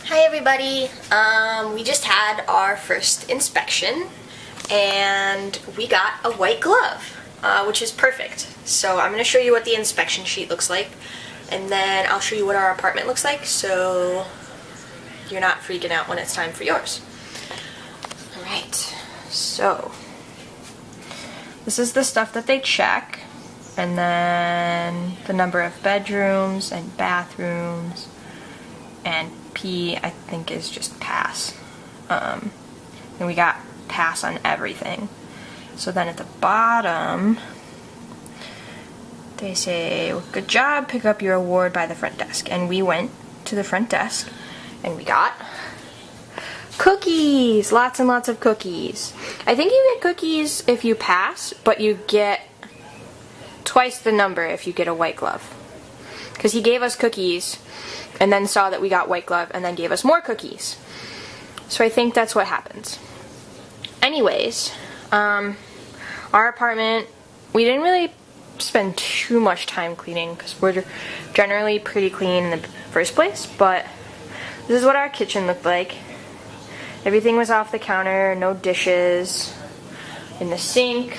Hi everybody, we just had our first inspection and we got a white glove, which is perfect. So I'm going to show you what the inspection sheet looks like and then I'll show you what our apartment looks like so you're not freaking out when it's time for yours. Alright, so this is the stuff that they check, and then the number of bedrooms and bathrooms, and P, I think, is just pass. And we got pass on everything. So then at the bottom, they say, well, good job, pick up your award by the front desk. And we went to the front desk, and we got cookies! Lots and lots of cookies. I think you get cookies if you pass, but you get twice the number if you get a white glove. Because he gave us cookies, and then saw that we got white glove, and then gave us more cookies. So I think that's what happens. Anyways, our apartment, we didn't really spend too much time cleaning, because we're generally pretty clean in the first place, but this is what our kitchen looked like. Everything was off the counter, no dishes in the sink,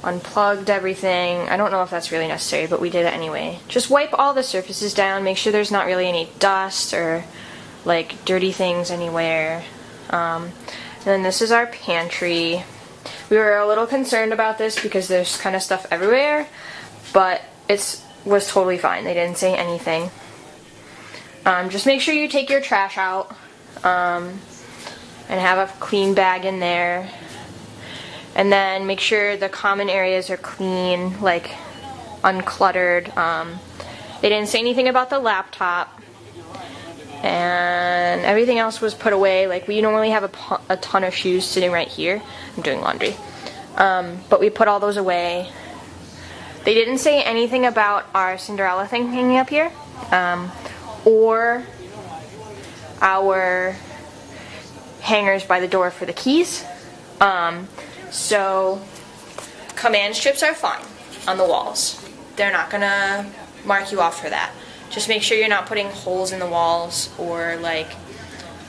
unplugged everything. I don't know if that's really necessary, but we did it anyway. Just wipe all the surfaces down, make sure there's not really any dust or like dirty things anywhere. And then this is our pantry. We were a little concerned about this because there's kind of stuff everywhere, but it was totally fine. They didn't say anything. Just make sure you take your trash out and have a clean bag in there. And then make sure the common areas are clean, like uncluttered. They didn't say anything about the laptop. And everything else was put away. Like, we normally have a ton of shoes sitting right here. I'm doing laundry. But we put all those away. They didn't say anything about our Cinderella thing hanging up here. Or our hangers by the door for the keys. So command strips are fine on the walls. They're not gonna mark you off for that. Just make sure you're not putting holes in the walls or like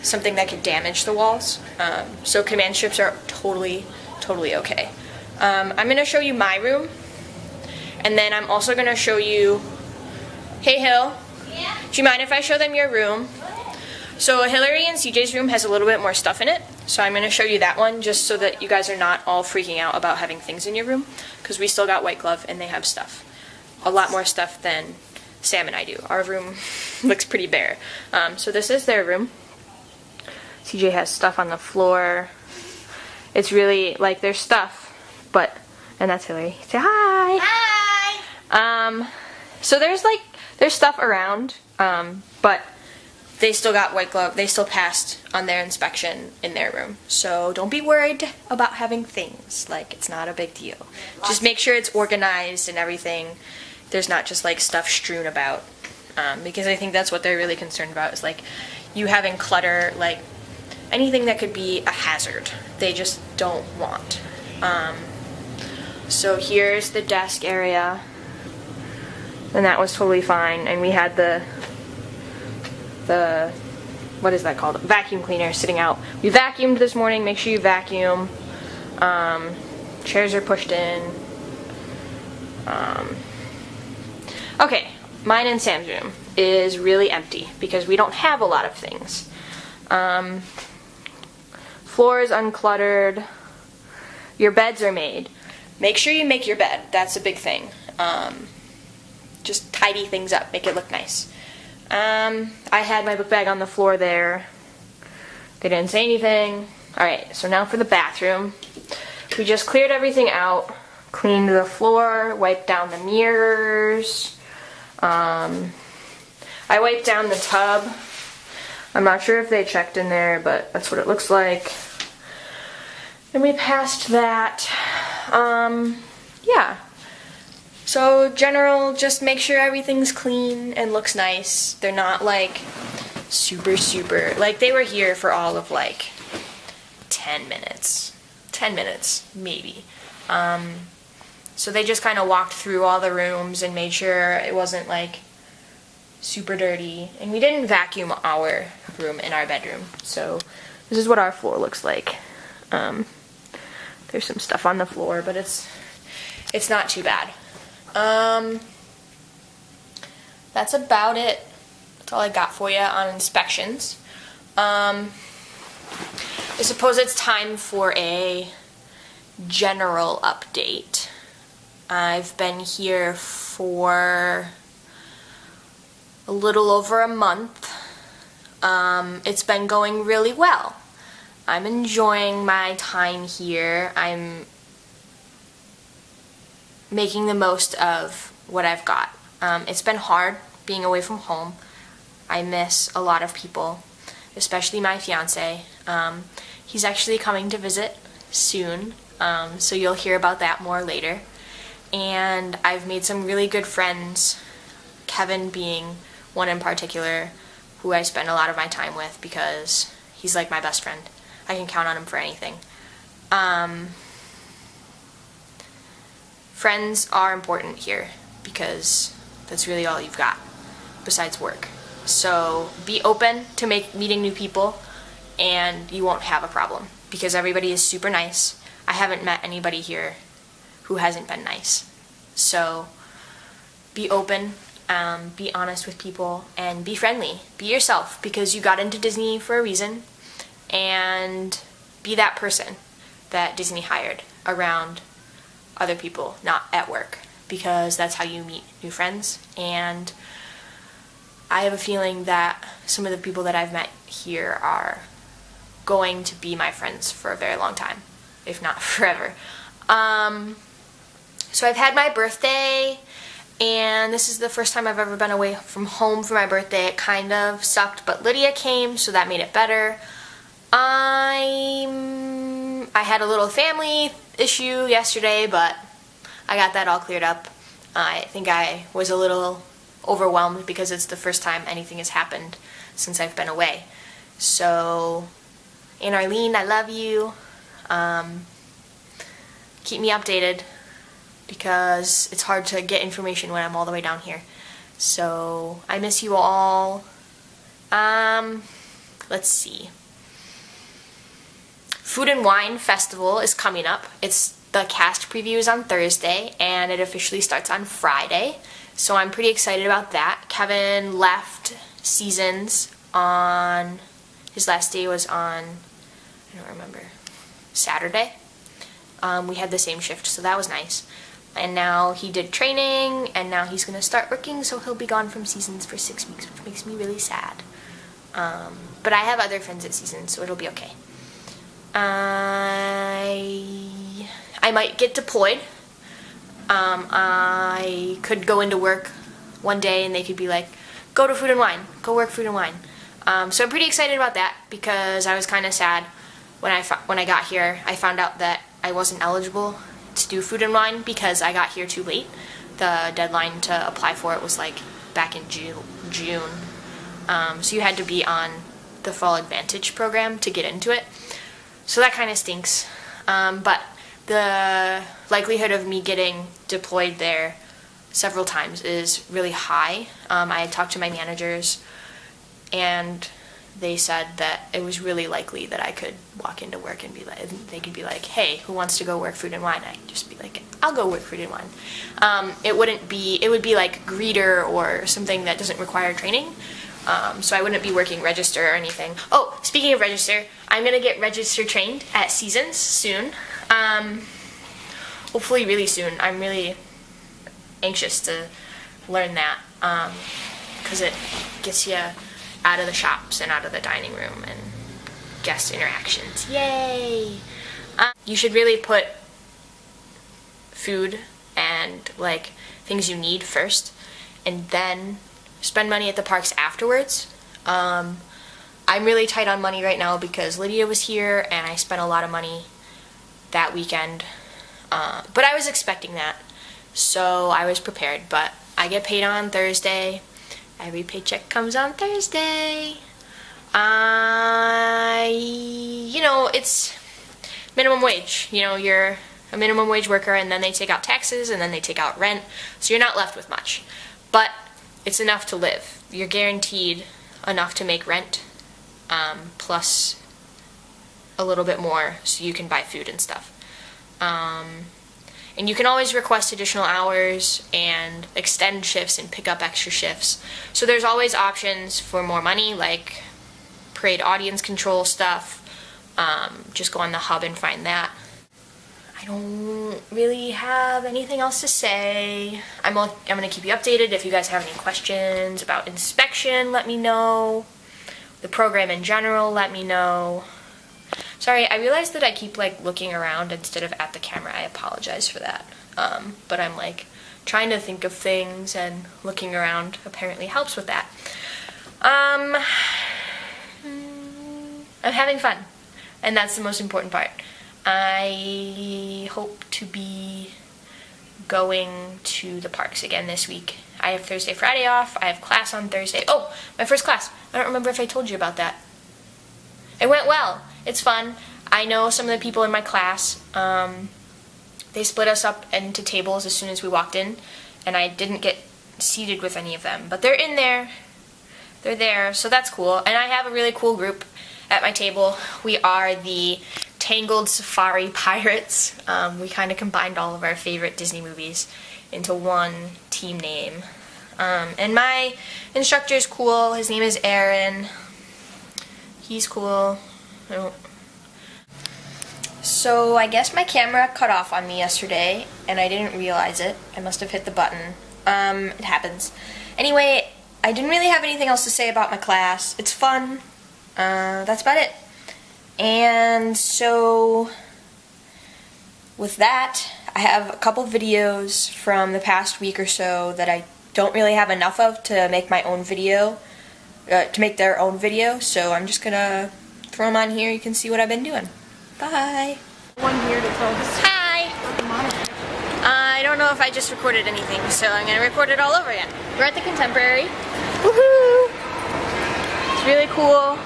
something that could damage the walls. So command strips are totally okay. I'm gonna show you my room, and then I'm also gonna show you, hey Hill, Yeah? do you mind if I show them your room? So Hillary and CJ's room has a little bit more stuff in it, so I'm going to show you that one just so that you guys are not all freaking out about having things in your room, because we still got white glove and they have stuff. A lot more stuff than Sam and I do. Our room looks pretty bare. So this is their room. CJ has stuff on the floor. It's really, like, there's stuff, but, and that's Hillary. Say hi! Hi! So there's stuff around, but they still got white glove. They still passed on their inspection in their room. So don't be worried about having things. Like, it's not a big deal. Just make sure it's organized and everything. There's not just like stuff strewn about. Because I think that's what they're really concerned about, is like you having clutter, like anything that could be a hazard. They just don't want. So here's the desk area. And that was totally fine. And we had the what is that called? Vacuum cleaner sitting out. We vacuumed this morning. Make sure you vacuum. Chairs are pushed in. Okay, mine and Sam's room is really empty because we don't have a lot of things. Floor is uncluttered. Your beds are made. Make sure you make your bed. That's a big thing. Just tidy things up. Make it look nice. I had my book bag on the floor there. They didn't say anything. Alright, so now for the bathroom. We just cleared everything out, cleaned the floor, wiped down the mirrors. I wiped down the tub. I'm not sure if they checked in there, but that's what it looks like. And we passed that. Yeah. So general, just make sure everything's clean and looks nice. They're not like super, like they were here for all of like 10 minutes. 10 minutes, maybe. So they just kind of walked through all the rooms and made sure it wasn't like super dirty. And we didn't vacuum our room in our bedroom. So this is what our floor looks like. There's some stuff on the floor, but it's not too bad. That's about it. That's all I got for you on inspections. I suppose it's time for a general update. I've been here for a little over a month. It's been going really well. I'm enjoying my time here. I'm making the most of what I've got. It's been hard being away from home. I miss a lot of people, especially my fiance. He's actually coming to visit soon, so you'll hear about that more later. And I've made some really good friends, Kevin being one in particular, who I spend a lot of my time with because he's like my best friend. I can count on him for anything. Friends are important here because that's really all you've got besides work. So be open to meeting new people and you won't have a problem because everybody is super nice. I haven't met anybody here who hasn't been nice. So be open, be honest with people, and be friendly. Be yourself because you got into Disney for a reason, and be that person that Disney hired around other people, not at work, because that's how you meet new friends. And I have a feeling that some of the people that I've met here are going to be my friends for a very long time, if not forever. So I've had my birthday, and this is the first time I've ever been away from home for my birthday. It kind of sucked, but Lydia came, so that made it better. I had a little family issue yesterday, but I got that all cleared up. I think I was a little overwhelmed because it's the first time anything has happened since I've been away. So, Aunt Arlene, I love you. Keep me updated because it's hard to get information when I'm all the way down here. So, I miss you all. Let's see. Food and Wine Festival is coming up. The cast preview is on Thursday, and it officially starts on Friday. So I'm pretty excited about that. Kevin left Seasons on, his last day was on, I don't remember, Saturday. We had the same shift, so that was nice. And now he did training, and now he's going to start working, so he'll be gone from Seasons for 6 weeks, which makes me really sad. But I have other friends at Seasons, so it'll be okay. I might get deployed. I could go into work one day and they could be like, go to Food and Wine, go work Food and Wine. So I'm pretty excited about that because I was kind of sad when I got here. I found out that I wasn't eligible to do Food and Wine because I got here too late. The deadline to apply for it was like back in June. So you had to be on the Fall Advantage program to get into it. So that kind of stinks. But the likelihood of me getting deployed there several times is really high. I had talked to my managers, and they said that it was really likely that I could walk into work and they could be like, hey, who wants to go work Food and Wine? I'd just be like, I'll go work Food and Wine. It would be like greeter or something that doesn't require training. So I wouldn't be working register or anything. Oh, speaking of register, I'm going to get register trained at Seasons soon. Hopefully really soon. I'm really anxious to learn that because it gets you out of the shops and out of the dining room and guest interactions. Yay! You should really put food and like things you need first and then spend money at the parks afterwards. I'm really tight on money right now because Lydia was here and I spent a lot of money that weekend. But I was expecting that, so I was prepared. But I get paid on Thursday. Every paycheck comes on Thursday. It's minimum wage. You're a minimum wage worker and then they take out taxes and then they take out rent, so you're not left with much. But it's enough to live. You're guaranteed enough to make rent, plus a little bit more so you can buy food and stuff. And you can always request additional hours and extend shifts and pick up extra shifts. So there's always options for more money, like parade audience control stuff. Just go on the hub and find that. I don't really have anything else to say. I'm going to keep you updated. If you guys have any questions about inspection, let me know. The program in general, let me know. Sorry, I realized that I keep looking around instead of at the camera. I apologize for that. But I'm trying to think of things, and looking around apparently helps with that. I'm having fun, and that's the most important part. I hope to be going to the parks again this week. I have Thursday, Friday off. I have class on Thursday. Oh, my first class. I don't remember if I told you about that. It went well. It's fun. I know some of the people in my class. They split us up into tables as soon as we walked in, and I didn't get seated with any of them. But they're in there. They're there, so that's cool. And I have a really cool group at my table. We are the Tangled Safari Pirates. We kind of combined all of our favorite Disney movies into one team name. And my instructor's cool. His name is Aaron. He's cool. So I guess my camera cut off on me yesterday, and I didn't realize it. I must have hit the button. It happens. Anyway, I didn't really have anything else to say about my class. It's fun. That's about it. And so with that, I have a couple videos from the past week or so that I don't really have enough of to make my own video, to make their own video, so I'm just gonna throw them on here. You can see what I've been doing. Bye. One here to tell us. Hi. I don't know if I just recorded anything, so I'm gonna record it all over again. We're at the Contemporary. Woohoo! It's really cool.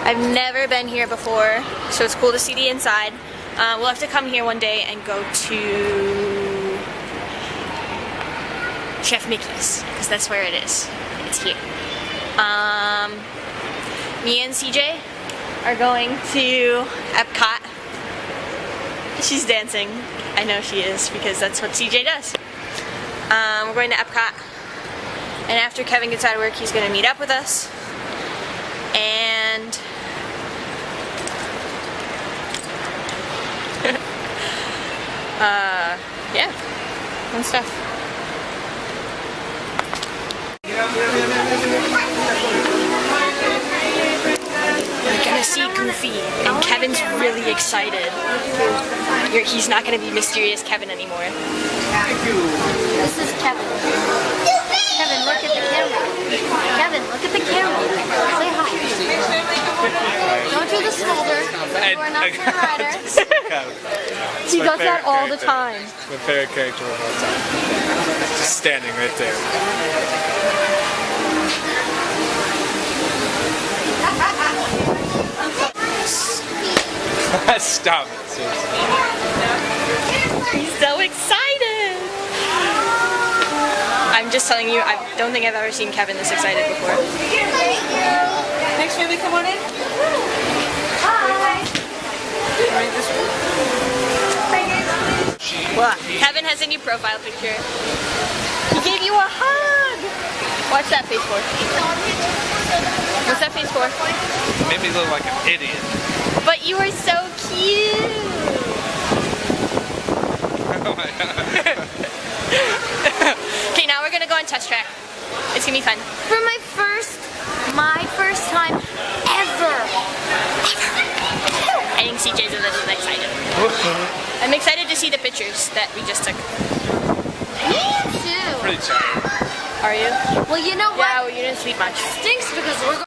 I've never been here before, so it's cool to see the inside. We'll have to come here one day and go to Chef Mickey's, because that's where it is. It's here. Me and CJ are going to Epcot. She's dancing. I know she is, because that's what CJ does. We're going to Epcot, and after Kevin gets out of work, he's going to meet up with us. And yeah, fun stuff. We're gonna see Goofy, and Kevin's really excited. He's not gonna be mysterious Kevin anymore. This is Kevin. Kevin, look at the camera. Kevin, look at the camera. Say hi. Don't do the shoulder. You are not a rider. He does that all the time. My favorite character of all time. Just standing right there. Stop it, seriously. He's so excited! I'm just telling you, I don't think I've ever seen Kevin this excited before. Next time we come on in. Hi. What? Kevin has a new profile picture. He gave you a hug! Watch that face for. What's that face for? Made me look like an idiot. But you were so cute! Oh my god. Okay, now we're gonna go on test track. It's gonna be fun. For my first time ever. I think CJ's a little excited. I'm excited to see the pictures that we just took. Me too. Pretty tired. Are you? Well, you know what? Yeah, well, you didn't sleep much. Stinks because we're